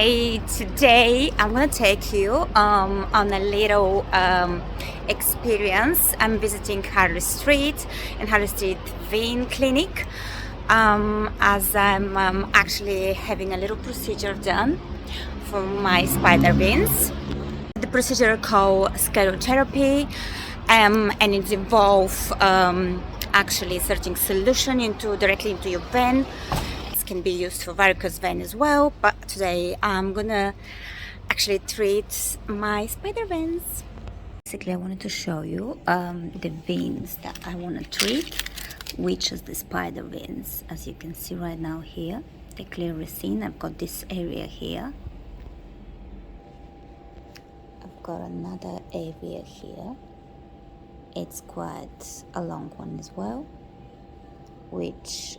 Hi, today I'm gonna take you on a little experience. I'm visiting Harley Street and Harley Street Vein Clinic as I'm actually having a little procedure done for my spider veins. The procedure called Sclerotherapy, and it involves actually inserting solution directly into your vein. Can be used for varicose vein as well, but today I'm gonna actually treat my spider veins. Basically, I wanted to show you the veins that I want to treat, which is the spider veins. As you can see right now here, they're clearly seen. I've got this area here. I've got another area here. It's quite a long one as well, which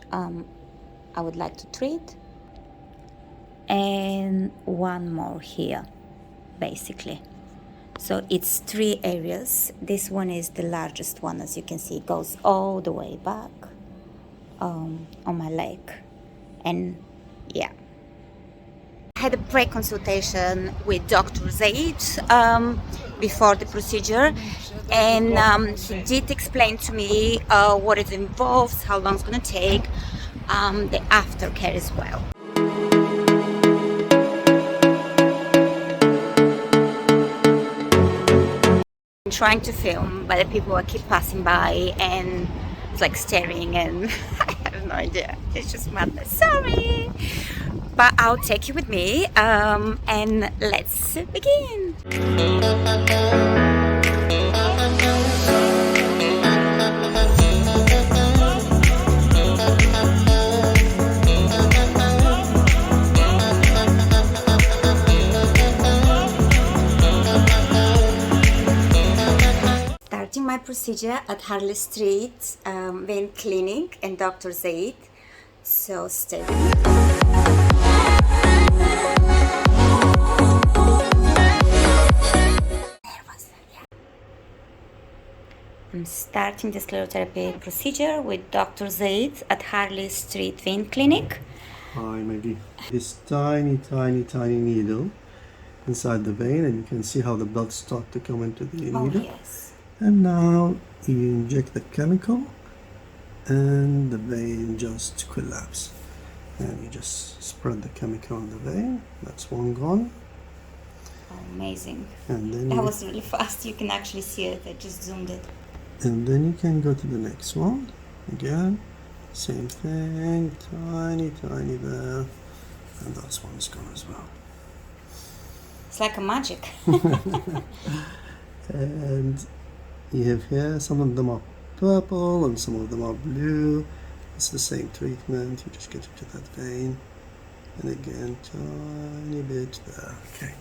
I would like to treat, and one more here, basically. So it's 3 areas. This one is the largest one, as you can see. It goes all the way back on my leg, and yeah. I had a pre-consultation with Dr. Zaid before the procedure, and he did explain to me what it involves, how long it's going to take, the aftercare as well. I'm trying to film, but the people keep passing by and it's like staring, and I have no idea. It's just madness. Sorry, but I'll take you with me, and let's begin. My procedure at Harley Street Vein Clinic and Dr. Zaid. So stay. I'm starting the sclerotherapy procedure with Dr. Zaid at Harley Street Vein Clinic. Hi, Maggie. This tiny needle inside the vein, and you can see how the blood start to come into the needle. Oh, yes. And now you inject the chemical and the vein just collapses. And you just spread the chemical on the vein. That's one gone. Oh, amazing. And then that was really fast. You can actually see it. I just zoomed it. And then you can go to the next one. Again, same thing, tiny there. And that one's gone as well. It's like a magic. And you have here, some of them are purple and some of them are blue. It's the same treatment. You just get into that vein, and again, tiny bit there. Okay.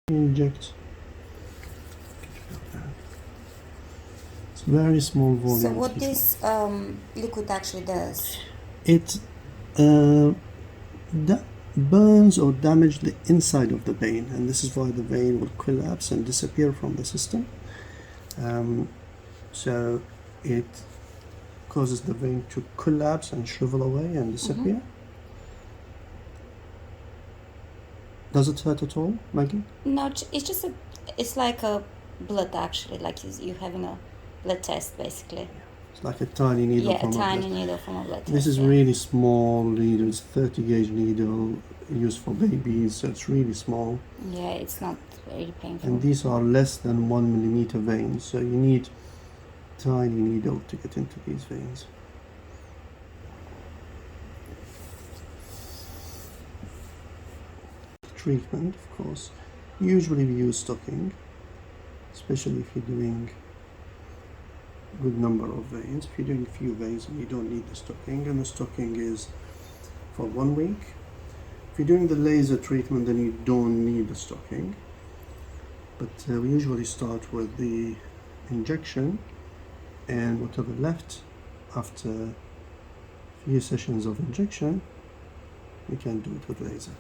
Inject. It's very small volume. So what this liquid actually does? It burns or damages the inside of the vein, and this is why the vein will collapse and disappear from the system. So it causes the vein to collapse and shrivel away and disappear. Does it hurt at all, Maggie? No, it's like a blood, actually, like you having a blood test, basically. It's like a tiny needle. Yeah, a tiny needle from a blood test. This is really small needle. It's 30 gauge needle used for babies, so it's really small. Yeah, it's not really painful. And these are less than 1 millimeter veins, so you need tiny needle to get into these veins. Treatment, of course. Usually we use stocking, especially if you're doing a good number of veins. If you're doing a few veins, you don't need the stocking, and the stocking is for 1 week. If you're doing the laser treatment, then you don't need the stocking. But we usually start with the injection, and whatever left after a few sessions of injection, you can do it with laser.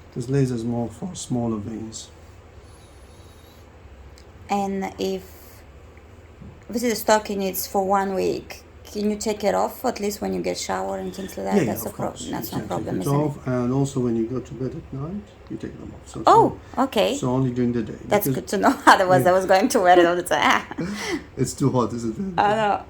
Because laser is more for smaller veins. And if obviously the stocking is for 1 week, can you take it off at least when you get shower and things like that? Yeah, That's of course. That's You no can problem, take it isn't it? off, and also when you go to bed at night, you take them off. So it's Oh, okay. so only during the day. That's because good to know. Otherwise, I was going to wear it all the time. It's too hot, isn't it? I know.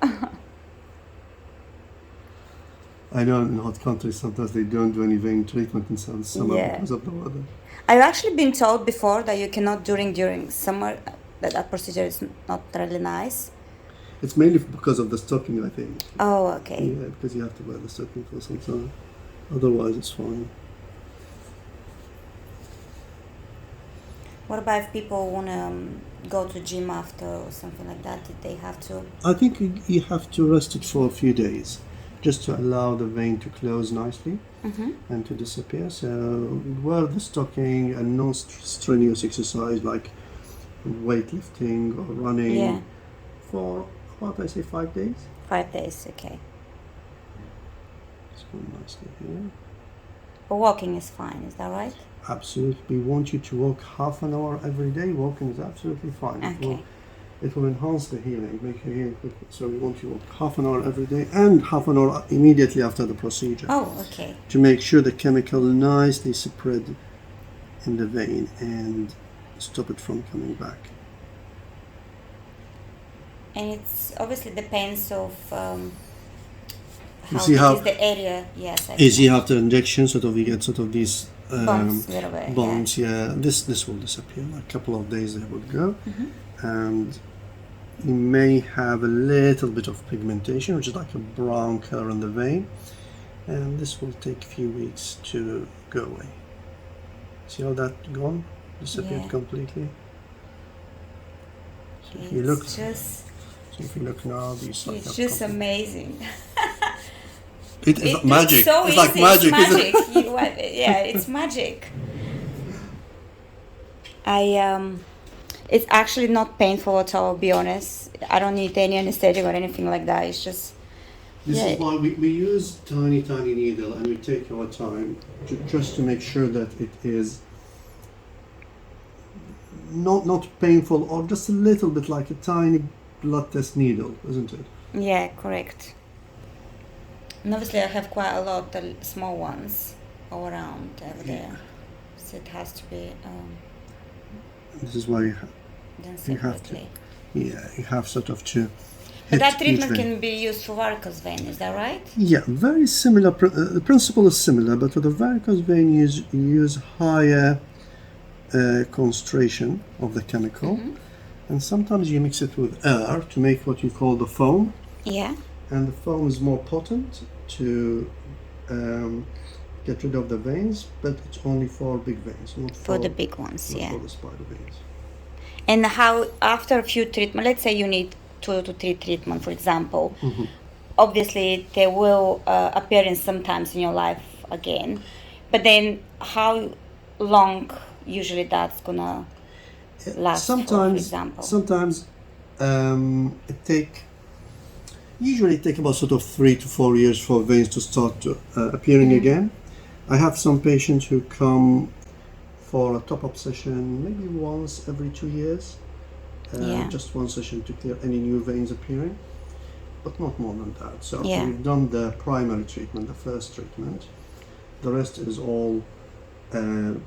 I know in hot countries sometimes they don't do any vein treatment in summer Yeah. because of the weather. I've actually been told before that you cannot during summer, that procedure is not really nice. It's mainly because of the stocking, I think. Oh, okay. Yeah, because you have to wear the stocking for some time. Otherwise, it's fine. What about if people want to go to gym after or something like that? Did they have to? I think you have to rest it for a few days, just to allow the vein to close nicely and to disappear. So wear the stocking and no strenuous exercise like weightlifting or running for what I say 5 days. 5 days, okay. It's going nicely here. But walking is fine, is that right? Absolutely. We want you to walk half an hour every day. Walking is absolutely fine. Okay. It will enhance the healing, make your healing quicker. So we want you to walk half an hour every day and half an hour immediately after the procedure. Oh, okay. To make sure the chemical nicely spread in the vein and stop it from coming back. And it's obviously depends of how see big how is the area. Yes. Easy after injection, sort of you get sort of these bumps, little bit, bumps. Yeah, this will disappear. A couple of days they will go, and you may have a little bit of pigmentation, which is like a brown color in the vein, and this will take a few weeks to go away. See how that gone? Disappeared completely. So if you look, if you look now, these it's just amazing. It's magic. It's so it's easy. like magic, it's isn't magic. Yeah, it's magic. It's actually not painful at all, I'll be honest. I don't need any anesthetic or anything like that. It's just... This is why we use tiny needle and we take our time just to make sure that it is not painful or just a little bit like a tiny blood test needle, isn't it? Yeah, correct. And obviously I have quite a lot of small ones all around over there. So it has to be this is why done you have to, separately. you have sort of to But that treatment can be used for varicose vein, is that right? Yeah, very similar. The principle is similar, but for the varicose vein, you use higher concentration of the chemical, and sometimes you mix it with air to make what you call the foam. Yeah. And the foam is more potent to get rid of the veins, but it's only for big veins, not For the big ones, not for the spider veins. And how, after a few treatments, let's say you need 2 to 3 treatments, for example, obviously they will appear in sometimes in your life again, but then how long usually that's gonna last? For example, sometimes usually it takes about sort of 3 to 4 years for veins to start appearing again. I have some patients who come for a top-up session maybe once every 2 years. Just one session to clear any new veins appearing, but not more than that. So after we've done the primary treatment, the first treatment, the rest is all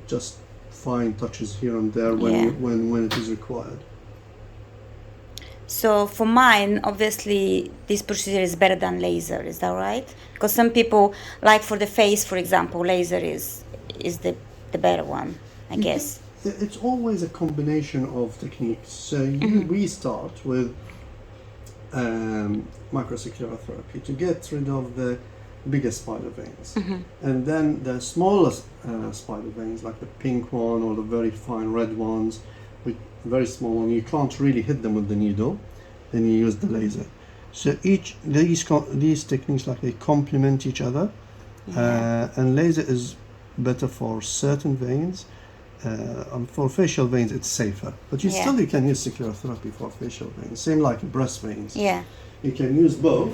just fine touches here and there when it is required. So for mine, obviously, this procedure is better than laser. Is that right? Because some people, like for the face, for example, laser is the better one, I guess. It's always a combination of techniques. So we start with microsclerotherapy to get rid of the biggest spider veins. And then the smallest spider veins, like the pink one or the very fine red ones, with very small one, you can't really hit them with the needle, then you use the laser. So these techniques, like, they complement each other, and laser is better for certain veins. For facial veins, it's safer, but you can use sclerotherapy for facial veins, same like breast veins. You can use both,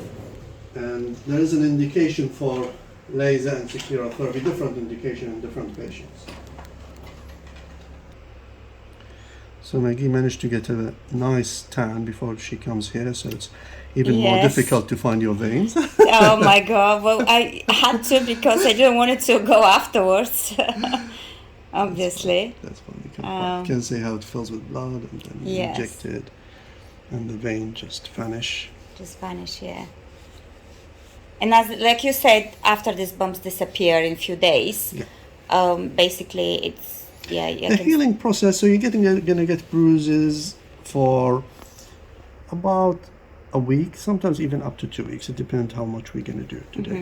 and there is an indication for laser and sclerotherapy, different indication in different patients. So Maggie managed to get a nice tan before she comes here, so it's even more Yes. difficult to find your veins. Oh my God. Well, I had to because I didn't want it to go afterwards. Obviously. That's fine. You can see how it fills with blood, and then you Yes. inject it, and the vein just vanish. Just vanish, yeah. And as like you said, after these bumps disappear in a few days, Yeah. basically it's The healing process. So you're gonna get bruises for about a week, sometimes even up to 2 weeks. It depends how much we're gonna do today.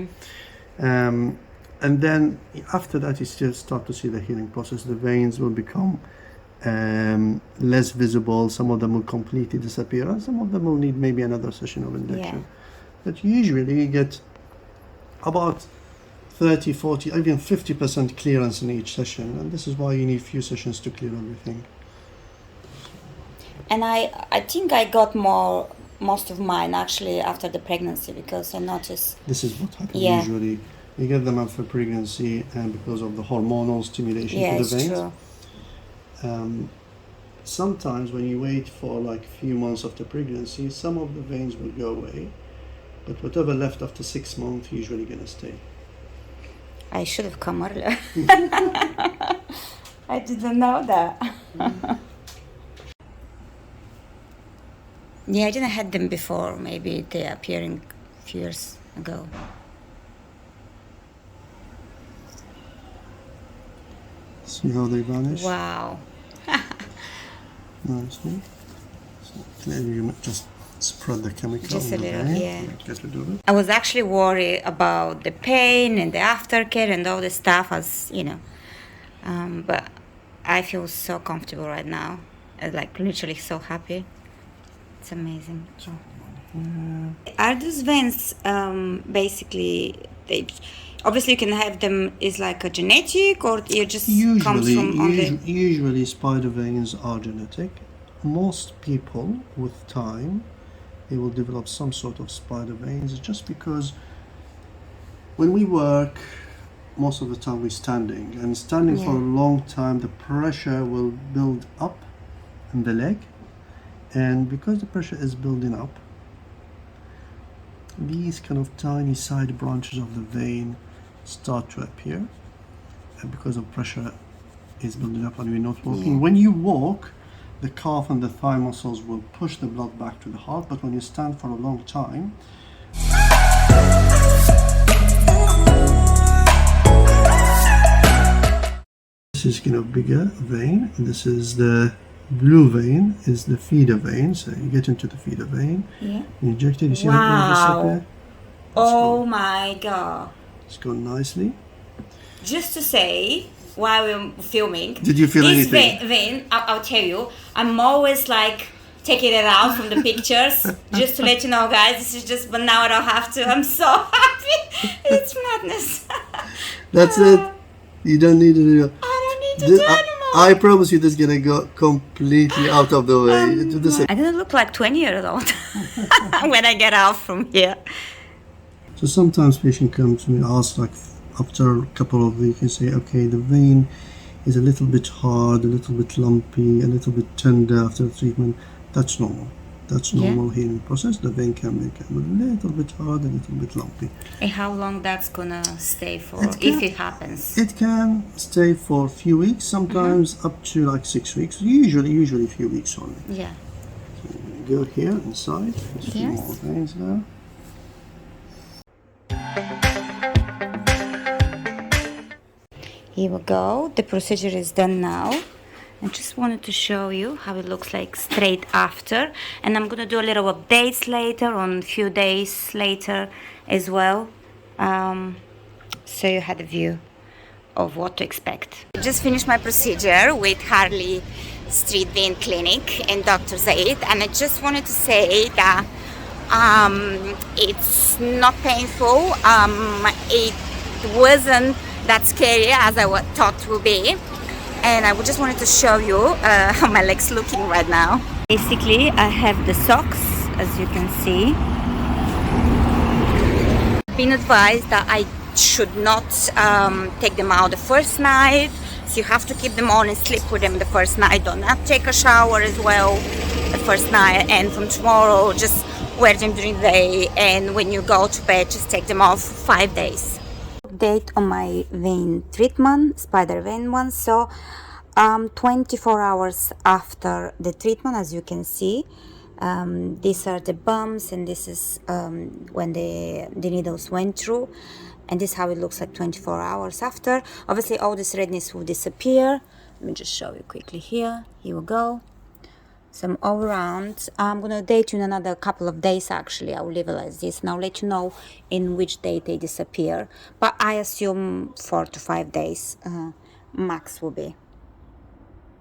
And then after that, you still start to see the healing process. The veins will become less visible. Some of them will completely disappear, and some of them will need maybe another session of injection. But usually you get about 30, 40, even 50% clearance in each session, and this is why you need few sessions to clear everything. And I think I got most of mine actually after the pregnancy, because I noticed. This is what happens Yeah. usually. You get them after pregnancy, and because of the hormonal stimulation Yeah, to it's the veins. true. Sometimes when you wait for like a few months after pregnancy, some of the veins will go away, but whatever left after 6 months usually gonna stay. I should have come earlier. I didn't know that. Yeah, I didn't had them before. Maybe they appearing a few years ago. See how they vanish? Wow. Nicely. So clearly you just spread the chemical Just a on the little, vein. yeah. Get rid of it. I was actually worried about the pain and the aftercare and all the stuff, as you know. But I feel so comfortable right now. Like literally so happy. It's amazing. Are those veins basically? Obviously, you can have them. Is like a genetic, or it just comes from only. Usually spider veins are genetic. Most people with time, they will develop some sort of spider veins, just because when we work, most of the time we're standing, and standing for a long time, the pressure will build up in the leg, and because the pressure is building up, these kind of tiny side branches of the vein start to appear, and because of pressure is building up and we're not walking. When you walk, the calf and the thigh muscles will push the blood back to the heart, but when you stand for a long time, this is kind of bigger vein, and this is the blue vein, is the feeder vein. So you get into the feeder vein, you inject it, you see how it disappear? Oh my God. It's gone nicely. Just to say, while we're filming, Did you feel this anything? vein, I'll tell you, I'm always like taking it out from the pictures, just to let you know, guys, this is just, but now I don't have to. I'm so happy. It's madness. That's it. You don't need to do I don't need to do anymore. I promise you this is gonna go completely out of the way. I didn't look like 20 years old when I get out from here. So sometimes patient come to me, ask like after a couple of weeks, and say, okay, the vein is a little bit hard, a little bit lumpy, a little bit tender after the treatment. That's normal. That's normal healing process. The vein can become a little bit hard, a little bit lumpy. And how long that's gonna stay for, if it happens? It can stay for a few weeks, sometimes up to like 6 weeks. Usually a few weeks only. Yeah. Go here inside. There's a few more veins there. Here we go. The procedure is done now. I just wanted to show you how it looks like straight after, and I'm gonna do a little updates later on, a few days later as well, so you had a view of what to expect. I just finished my procedure with Harley Street Vein Clinic and Dr. Zaid, and I just wanted to say that it's not painful. It wasn't that scary as I thought it would be. And I just wanted to show you how my leg's looking right now. Basically, I have the socks, as you can see. Been advised that I should not take them out the first night, So you have to keep them on and sleep with them the first night. Do not take a shower as well the first night, and from tomorrow just wear them during the day, and when you go to bed just take them off 5 days. Update on my vein treatment, spider vein one. So 24 hours after the treatment, as you can see, these are the bumps, and this is when the needles went through, and this is how it looks like 24 hours after. Obviously all this redness will disappear. Let me just show you quickly here. Here we go. Some all around. I'm gonna date you in another couple of days. Actually, I will leave it as this, and I'll let you know in which date they disappear, but I assume 4 to 5 days max will be.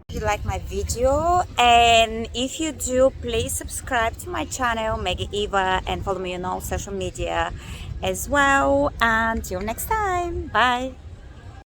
If you like my video, and if you do, please subscribe to my channel Megiiva and follow me on all social media as well. Until next time, bye.